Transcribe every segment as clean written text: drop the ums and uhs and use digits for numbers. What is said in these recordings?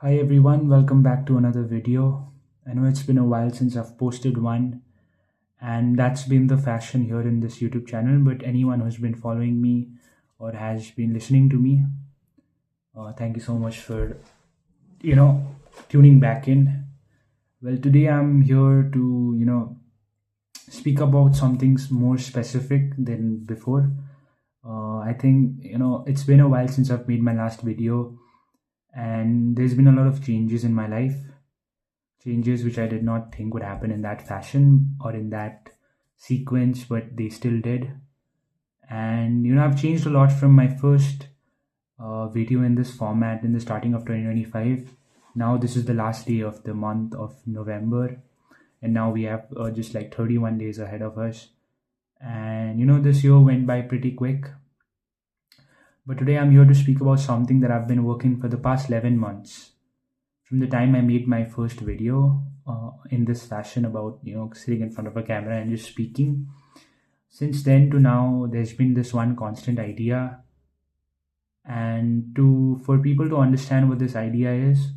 Hi everyone, welcome back to another video. I know it's been a while since I've posted one, and that's been the fashion here in this YouTube channel. But anyone who's been following me or has been listening to me, thank you so much for you know tuning back in. Well, today I'm here to speak about something more specific than before. I think it's been a while since I've made my last video, and there's been a lot of changes in my life, changes which I did not think would happen in that fashion or in that sequence, but they still did. And I've changed a lot from my first video in this format in the starting of 2025. Now, this is the last day of the month of November, and now we have just like 31 days ahead of us. And this year went by pretty quick. But today I'm here to speak about something that I've been working for the past 11 months. From the time I made my first video in this fashion about sitting in front of a camera and just speaking, since then to now, there's been this one constant idea. And to for people to understand what this idea is,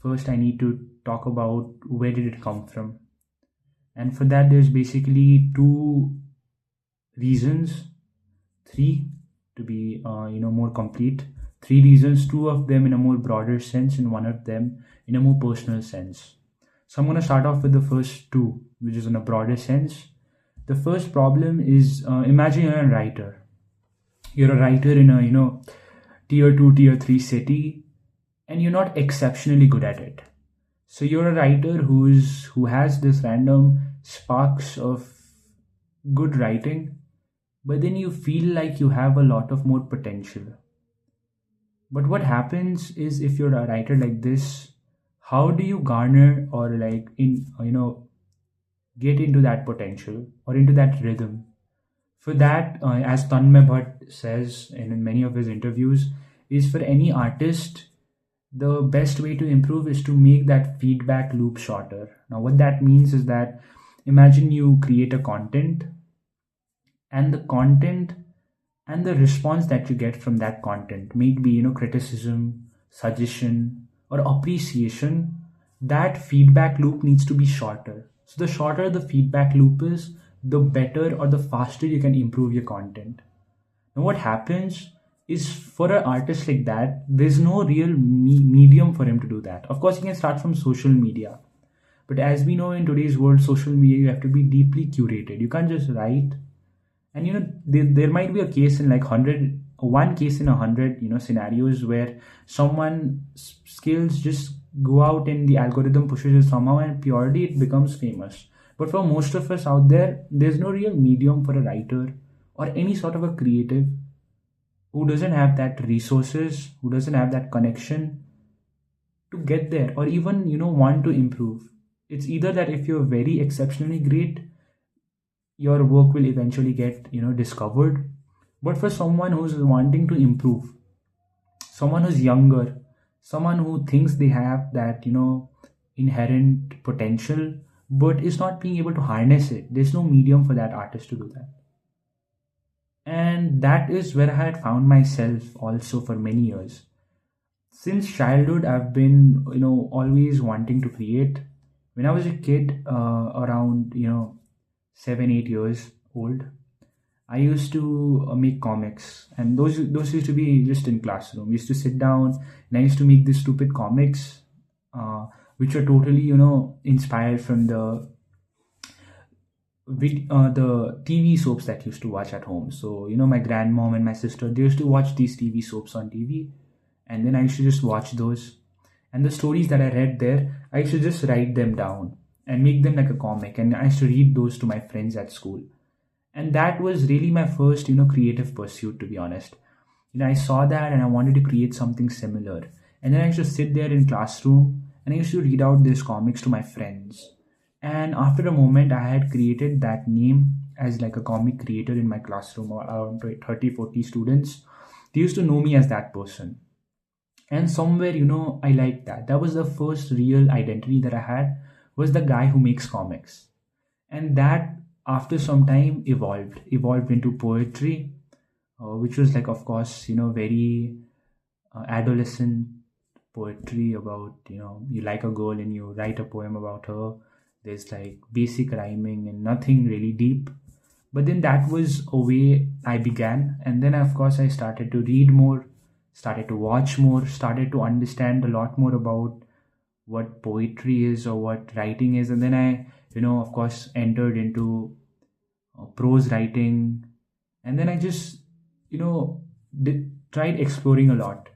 first I need to talk about where did it come from. And for that, there's basically two reasons, three to be more complete. Three reasons, two of them in a more broader sense, and one of them in a more personal sense. So I'm going to start off with the first two, which is in a broader sense. The first problem is, imagine you're a writer. You're a writer in a tier 2, tier 3 city, and you're not exceptionally good at it. So you're a writer who has this random sparks of good writing, but then you feel like you have a lot of more potential. But what happens is, if you're a writer like this, how do you garner or get into that potential or into that rhythm? For that, as Tanmay Bhatt says in many of his interviews, is for any artist, the best way to improve is to make that feedback loop shorter. Now, what that means is that imagine you create a content, and the content and the response that you get from that content, may it be criticism, suggestion, or appreciation, that feedback loop needs to be shorter. So the shorter the feedback loop is, the better or the faster you can improve your content. Now what happens is, for an artist like that, there's no real medium for him to do that. Of course, he can start from social media, but as we know, in today's world, social media, you have to be deeply curated. You can't just write. And there might be a case in like 100, one case in 100 scenarios where someone's skills just go out and the algorithm pushes it somehow, and purely it becomes famous. But for most of us out there, there's no real medium for a writer or any sort of a creative who doesn't have that resources, who doesn't have that connection to get there, or even want to improve. It's either that if you're very exceptionally great, your work will eventually get discovered. But for someone who's wanting to improve, someone who's younger, someone who thinks they have that inherent potential but is not being able to harness it, there's no medium for that artist to do that. And that is where I had found myself also for many years. Since childhood, I've been always wanting to create. When I was a kid, around 7 8 years old, I used to make comics, and those used to be just in classroom. We used to sit down, and I used to make these stupid comics, which were totally inspired from the TV soaps that used to watch at home. So my grandmom and my sister, they used to watch these TV soaps on TV, and then I used to just watch those. And the stories that I read there, I used to just write them down and make them like a comic, and I used to read those to my friends at school. And that was really my first creative pursuit, to be honest. I saw that and I wanted to create something similar. And then I used to sit there in classroom and I used to read out these comics to my friends. And after a moment, I had created that name as like a comic creator in my classroom, around 30 40 students. They used to know me as that person. And somewhere I liked that was the first real identity that I had, was the guy who makes comics. And that, after some time, evolved into poetry, which was like, of course, very adolescent poetry about, you like a girl and you write a poem about her. There's like basic rhyming and nothing really deep. But then that was a way I began. And then, of course, I started to read more, started to watch more, started to understand a lot more about what poetry is or what writing is. And then I, of course, entered into prose writing. And then I just, tried exploring a lot.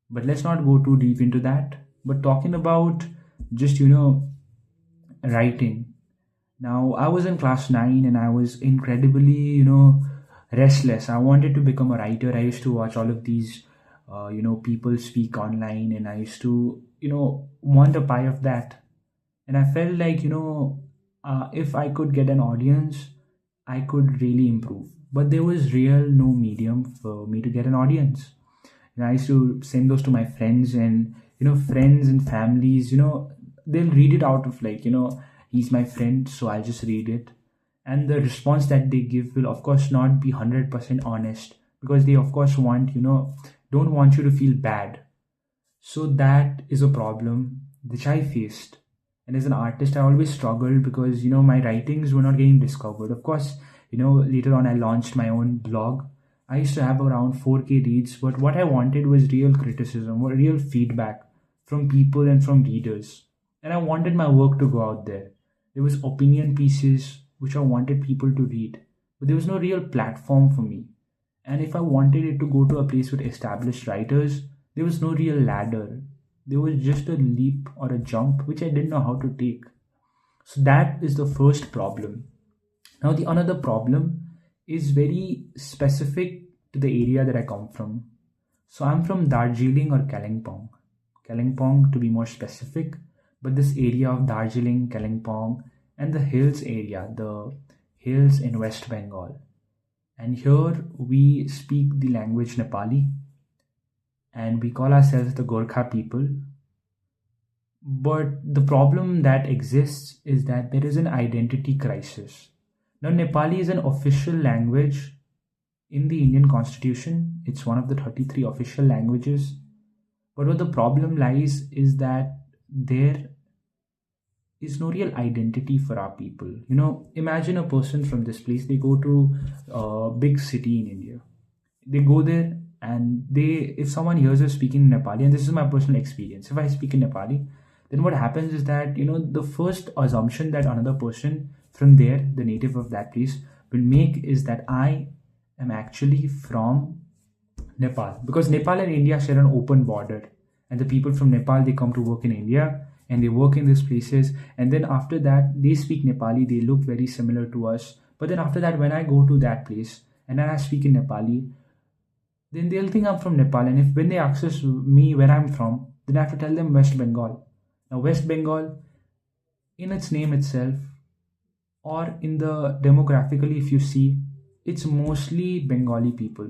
But let's not go too deep into that. But talking about just, writing. Now, I was in class 9 and I was incredibly, restless. I wanted to become a writer. I used to watch all of these, people speak online, and I used to, want a pie of that. And I felt like, if I could get an audience, I could really improve. But there was real no medium for me to get an audience. And I used to send those to my friends, and friends and families, they'll read it out of like, he's my friend, so I'll just read it. And the response that they give will, of course, not be 100% honest, because they, of course, don't want you to feel bad. So that is a problem which I faced. And as an artist, I always struggled because, my writings were not getting discovered. Of course, later on, I launched my own blog. I used to have around 4K reads, but what I wanted was real criticism or real feedback from people and from readers. And I wanted my work to go out there. There was opinion pieces which I wanted people to read, but there was no real platform for me. And if I wanted it to go to a place with established writers, there was no real ladder. There was just a leap or a jump which I didn't know how to take. So that is the first problem. Now the another problem is very specific to the area that I come from. So I'm from Darjeeling or Kalimpong. Kalimpong to be more specific, but this area of Darjeeling, Kalimpong, and the hills area, the hills in West Bengal. And here we speak the language Nepali, and we call ourselves the Gorkha people. But the problem that exists is that there is an identity crisis. Now, Nepali is an official language in the Indian Constitution. It's one of the 33 official languages. But what the problem lies is that there is no real identity for our people. Imagine a person from this place, they go to a big city in India. They go there, and if someone hears us speaking Nepali, and this is my personal experience, if I speak in Nepali, then what happens is that, the first assumption that another person from there, the native of that place, will make is that I am actually from Nepal. Because Nepal and India share an open border. And the people from Nepal, they come to work in India, and they work in these places. And then after that, they speak Nepali. They look very similar to us. But then after that, when I go to that place and then I speak in Nepali, then they'll think I'm from Nepal. And when they ask me where I'm from, then I have to tell them West Bengal. Now, West Bengal, in its name itself, or in the demographically, if you see, it's mostly Bengali people.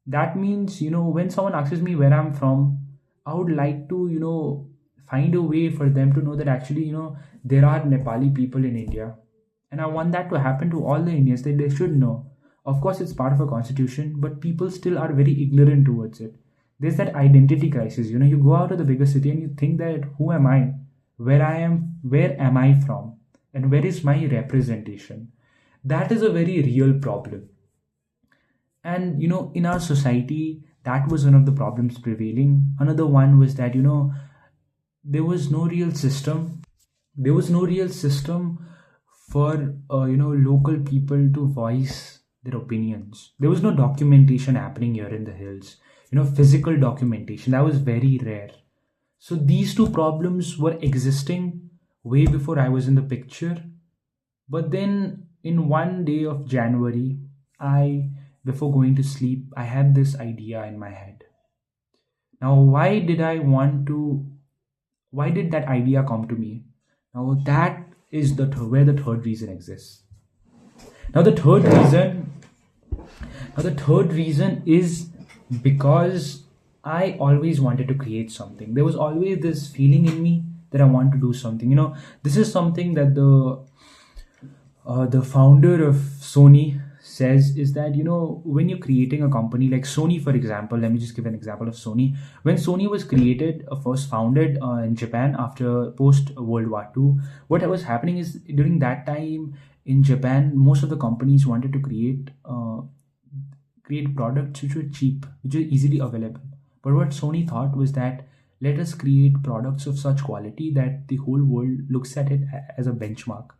That means, when someone asks me where I'm from, I would like to, find a way for them to know that actually, there are Nepali people in India. And I want that to happen to all the Indians, that they should know. Of course, it's part of a constitution, but people still are very ignorant towards it. There's that identity crisis. You go out of the bigger city and you think that who am I? Where am I from? And where is my representation? That is a very real problem. And in our society, that was one of the problems prevailing. Another one was that, there was no real system. There was no real system for, local people to voice their opinions. There was no documentation happening here in the hills. Physical documentation, that was very rare. So these two problems were existing way before I was in the picture. But then in one day of January, before going to sleep, I had this idea in my head. Now, why did that idea come to me? Now, that is where the third reason exists. Now, the third reason is because I always wanted to create something. There was always this feeling in me that I want to do something. This is something that the founder of Sony says is that, when you're creating a company like Sony, for example, let me just give an example of Sony. When Sony was created, first founded in Japan after post World War II, what was happening is during that time in Japan, most of the companies wanted to create products which were cheap, which were easily available. But what Sony thought was that let us create products of such quality that the whole world looks at it as a benchmark.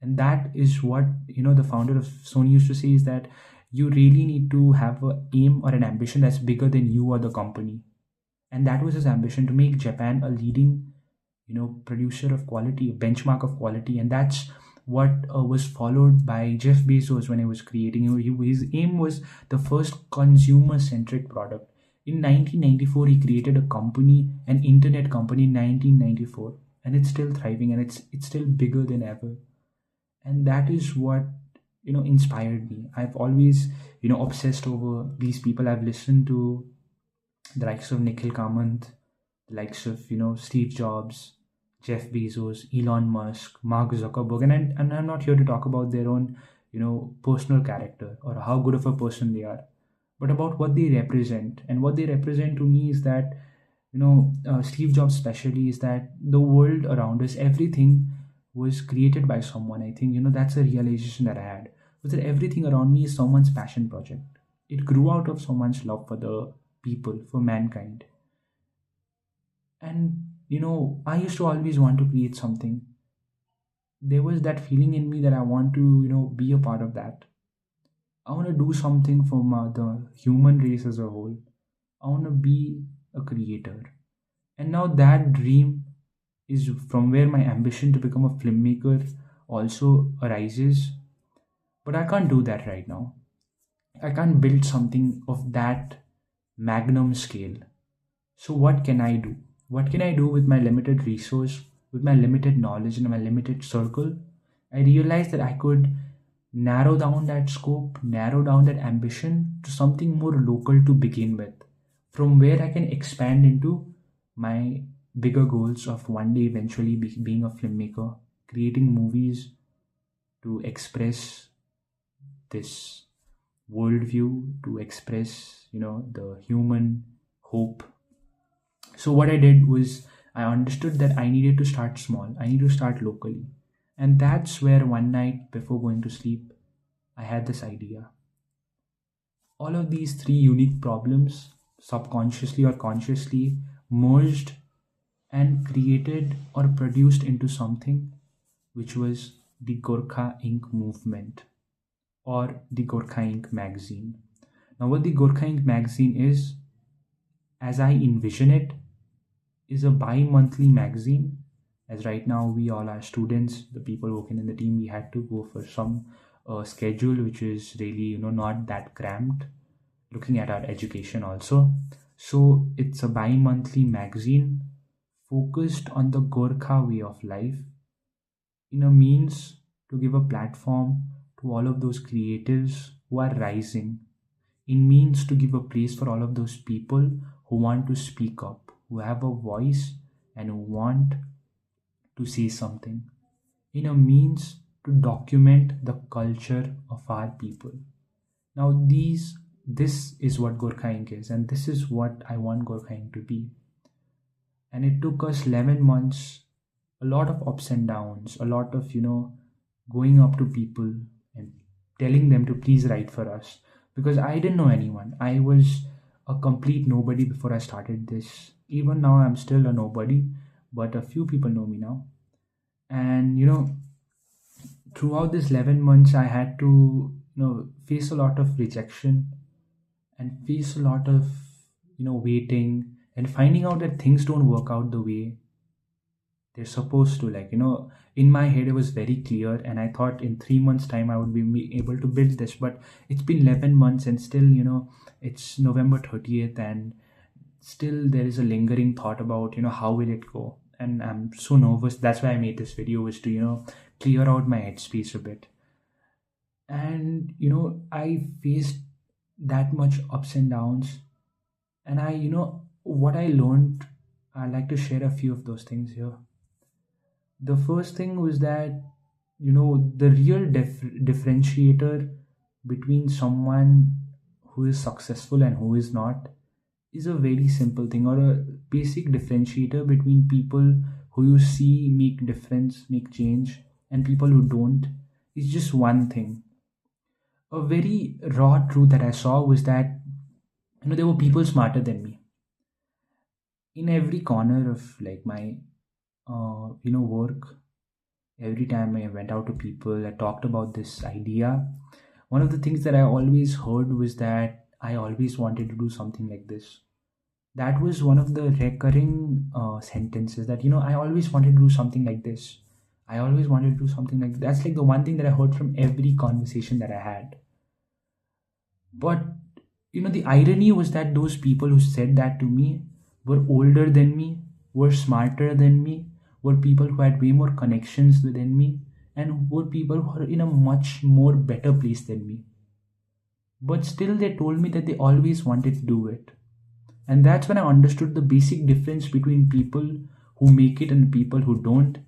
And that is what the founder of Sony used to say, is that you really need to have a aim or an ambition that's bigger than you or the company. And that was his ambition, to make Japan a leading producer of quality, a benchmark of quality. And that's what was followed by Jeff Bezos when he was creating. His aim was the first consumer centric product. In 1994 he created a company, an internet company, in 1994, and it's still thriving, and it's still bigger than ever. And that is what inspired me. I've always obsessed over these people. I've listened to the likes of Nikhil Kamath, the likes of Steve Jobs, Jeff Bezos, Elon Musk, Mark Zuckerberg, and I'm not here to talk about their own personal character or how good of a person they are, but about what they represent. And what they represent to me is that Steve Jobs especially, is that the world around us, everything was created by someone. I think that's a realization that I had, was that everything around me is someone's passion project. It grew out of someone's love for the people, for mankind. And I used to always want to create something. There was that feeling in me that I want to be a part of that. I want to do something for the human race as a whole. I want to be a creator. And now that dream is from where my ambition to become a filmmaker also arises. But I can't do that right now. I can't build something of that magnum scale. So what can I do? What can I do with my limited resource, with my limited knowledge and my limited circle? I realized that I could narrow down that scope, narrow down that ambition to something more local to begin with, from where I can expand into my bigger goals of one day eventually being a filmmaker, creating movies to express this worldview, to express the human hope. So what I did was, I understood that I needed to start small. I need to start locally. And that's where one night before going to sleep, I had this idea. All of these three unique problems, subconsciously or consciously, merged and created or produced into something which was the Gorkha Inc. movement, or the Gorkha Inc. magazine. Now, what the Gorkha Inc. magazine is, as I envision it, is a bi-monthly magazine. As right now we all are students, the people working in the team, we had to go for some schedule which is really not that cramped, looking at our education also. So it's a bi-monthly magazine focused on the Gorkha way of life, in a means to give a platform to all of those creatives who are rising, in means to give a place for all of those people who want to speak up, who have a voice and who want to say something, in a means to document the culture of our people. Now this is what Gorkha Inc. is, and this is what I want Gorkha Inc. to be. And it took us 11 months, a lot of ups and downs, a lot of going up to people and telling them to please write for us, because I didn't know anyone. I was a complete nobody before I started this. Even now I'm still a nobody, but a few people know me now. And throughout this 11 months I had to face a lot of rejection, and face a lot of waiting, and finding out that things don't work out the way they're supposed to. In my head it was very clear, and I thought in 3 months time I would be able to build this. But it's been 11 months, and still it's November 30th, and still there is a lingering thought about how will it go. And I'm so nervous. That's why I made this video, was to clear out my headspace a bit. And I faced that much ups and downs, and I what I learned, I'd like to share a few of those things here. The first thing was that the real differentiator between someone who is successful and who is not is a very simple thing, or a basic differentiator between people who you see make difference, make change, and people who don't, is just one thing. A very raw truth that I saw was that there were people smarter than me in every corner of like my work. Every time I went out to people, I talked about this idea. One of the things that I always heard was that I always wanted to do something like this. That was one of the recurring sentences, that I always wanted to do something like this. I always wanted to do something like that's like the one thing that I heard from every conversation that I had. But the irony was that those people who said that to me were older than me, were smarter than me, were people who had way more connections within me, and were people who are in a much more better place than me. But still, they told me that they always wanted to do it. And that's when I understood the basic difference between people who make it and people who don't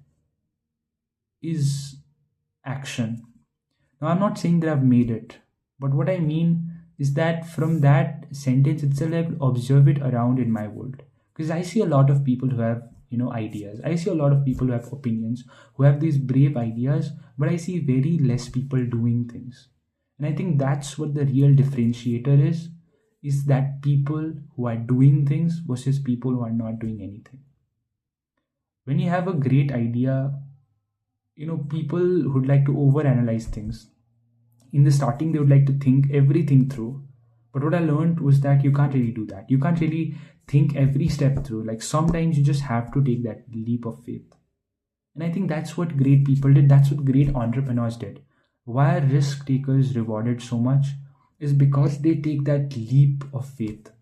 is action. Now, I'm not saying that I've made it, but what I mean is that from that sentence itself, I could observe it around in my world. Because I see a lot of people who have, ideas. I see a lot of people who have opinions, who have these brave ideas, but I see very less people doing things. And I think that's what the real differentiator is that people who are doing things versus people who are not doing anything. When you have a great idea, people would like to overanalyze things. In the starting, they would like to think everything through. But what I learned was that you can't really do that. You can't really think every step through. Like sometimes you just have to take that leap of faith. And I think that's what great people did. That's what great entrepreneurs did. Why are risk takers rewarded so much? Is because they take that leap of faith.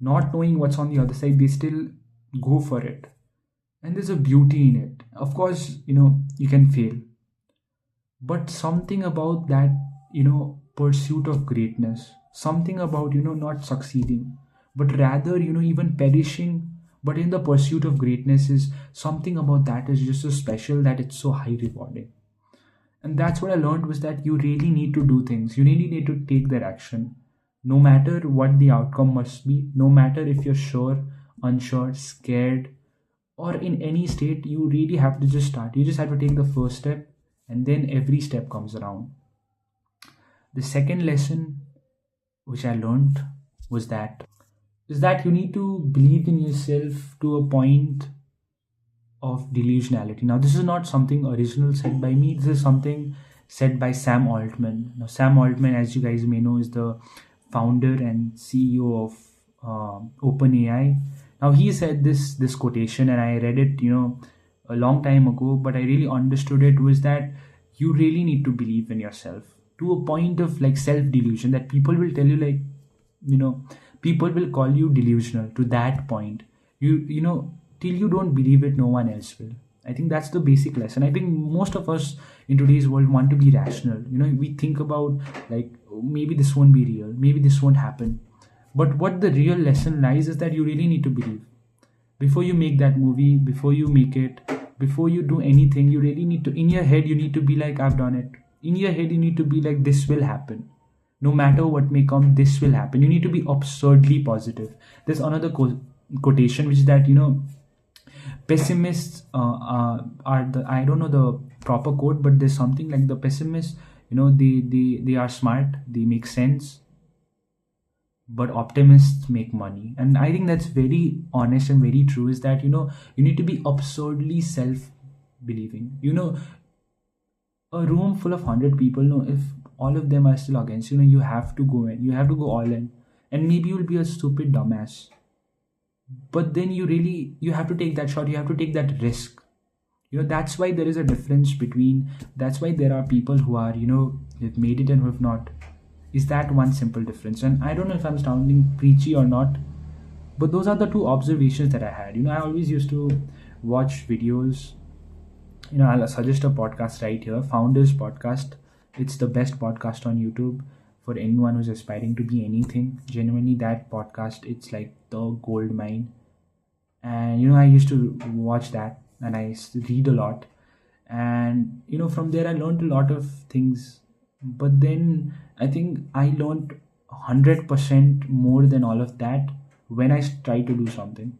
Not knowing what's on the other side, they still go for it. And there's a beauty in it. Of course, you can fail. But something about that, pursuit of greatness, something about, not succeeding, but rather, even perishing, but in the pursuit of greatness, is something about that is just so special that it's so high rewarding. And that's what I learned, was that you really need to do things. You really need to take that action. No matter what the outcome must be, no matter if you're sure, unsure, scared, or in any state, you really have to just start. You just have to take the first step, and then every step comes around. The second lesson which I learned was that you need to believe in yourself to a point of delusionality. Now, this is not something original said by me. This is something said by Sam Altman. Now, Sam Altman, as you guys may know, is the founder and CEO of OpenAI. Now, he said this quotation, and I read it, a long time ago, but I really understood it, was that you really need to believe in yourself to a point of like self delusion, that people will tell you, like, people will call you delusional to that point. Till you don't believe it, no one else will. I think that's the basic lesson. I think most of us in today's world want to be rational. We think about, like, maybe this won't be real, maybe this won't happen. But what the real lesson lies is that you really need to believe. Before you make that movie, before you make it, before you do anything, you really need to, in your head, you need to be like, I've done it. In your head, you need to be like, this will happen. No matter what may come, this will happen. You need to be absurdly positive. There's another quotation, which is that, pessimists are the, I don't know the proper quote, but there's something like, the pessimists, they are smart, they make sense, but optimists make money. And I think that's very honest and very true, is that you need to be absurdly self believing. A room full of 100 people, if all of them are still against you have to go in, you have to go all in. And maybe you'll be a stupid dumbass, but then you have to take that shot, you have to take that risk. That's why there is a difference between, that's why there are people who are, who've made it and who have not. Is that one simple difference? And I don't know if I'm sounding preachy or not, but those are the two observations that I had. I always used to watch videos. I'll suggest a podcast right here, Founders Podcast. It's the best podcast on YouTube for anyone who's aspiring to be anything. Genuinely, that podcast, it's like the gold mine. And I used to watch that, and I used to read a lot. And from there I learned a lot of things But then I think I learned 100% more than all of that when I try to do something.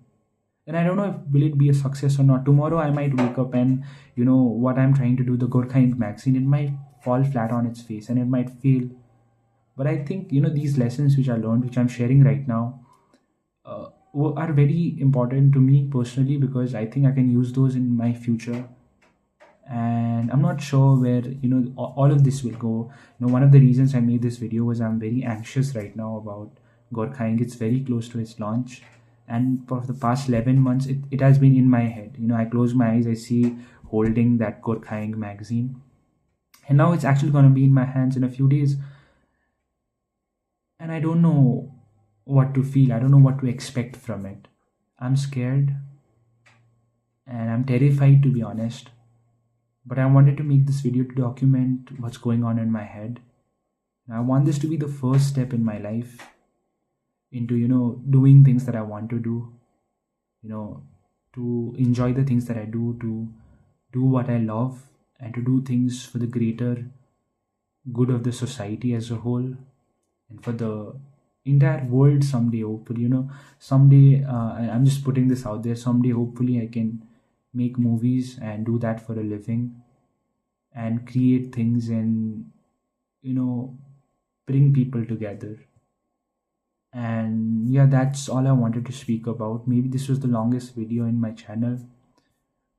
And I don't know if will it be a success or not. Tomorrow I might wake up and what I'm trying to do, the Gorkha Ink magazine, it might fall flat on its face and it might fail. But I think these lessons which I learned, which I'm sharing right now, are very important to me personally, because I think I can use those in my future. And I'm not sure where all of this will go. One of the reasons I made this video was I'm very anxious right now about Gorkha Ink. It's very close to its launch, and for the past 11 months it has been in my head. I close my eyes, I see holding that Gorkha Ink magazine, and now it's actually going to be in my hands in a few days. And I don't know what to feel, I don't know what to expect from it. I'm scared and I'm terrified, to be honest. But I wanted to make this video to document what's going on in my head. I want this to be the first step in my life into doing things that I want to do, you know to enjoy the things that I do, to do what I love, and to do things for the greater good of the society as a whole, and for the entire world someday, hopefully. Someday, I'm just putting this out there, someday hopefully I can make movies and do that for a living, and create things, and you know bring people together. And yeah, that's all I wanted to speak about. Maybe this was the longest video in my channel,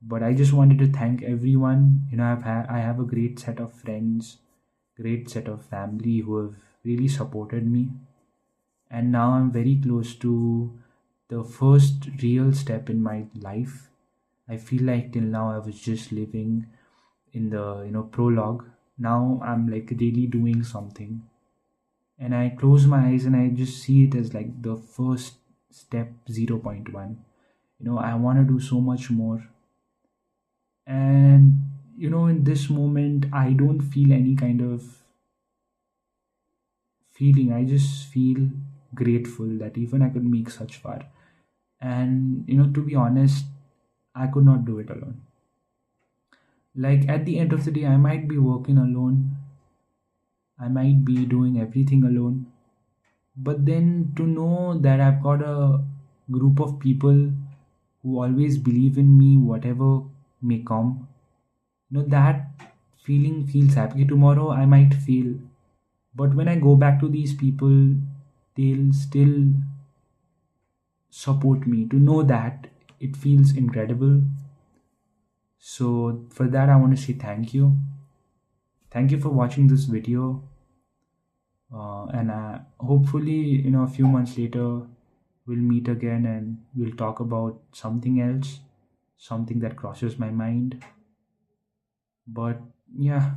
but I just wanted to thank everyone. I have a great set of friends, great set of family who have really supported me, and now I'm very close to the first real step in my life. I feel like till now I was just living in the prologue. Now I'm like really doing something, and I close my eyes and I just see it as like the first step, 0.1. I want to do so much more. And in this moment I don't feel any kind of feeling. I just feel grateful that even I could make such far. And to be honest, I could not do it alone. Like, at the end of the day, I might be working alone, I might be doing everything alone, but then to know that I've got a group of people who always believe in me, whatever may come, that feeling feels happy. Tomorrow I might fail, but when I go back to these people, they'll still support me. To know that, it feels incredible. So for that I want to say thank you. Thank you for watching this video. And hopefully, a few months later, we'll meet again and we'll talk about something else, something that crosses my mind. But yeah,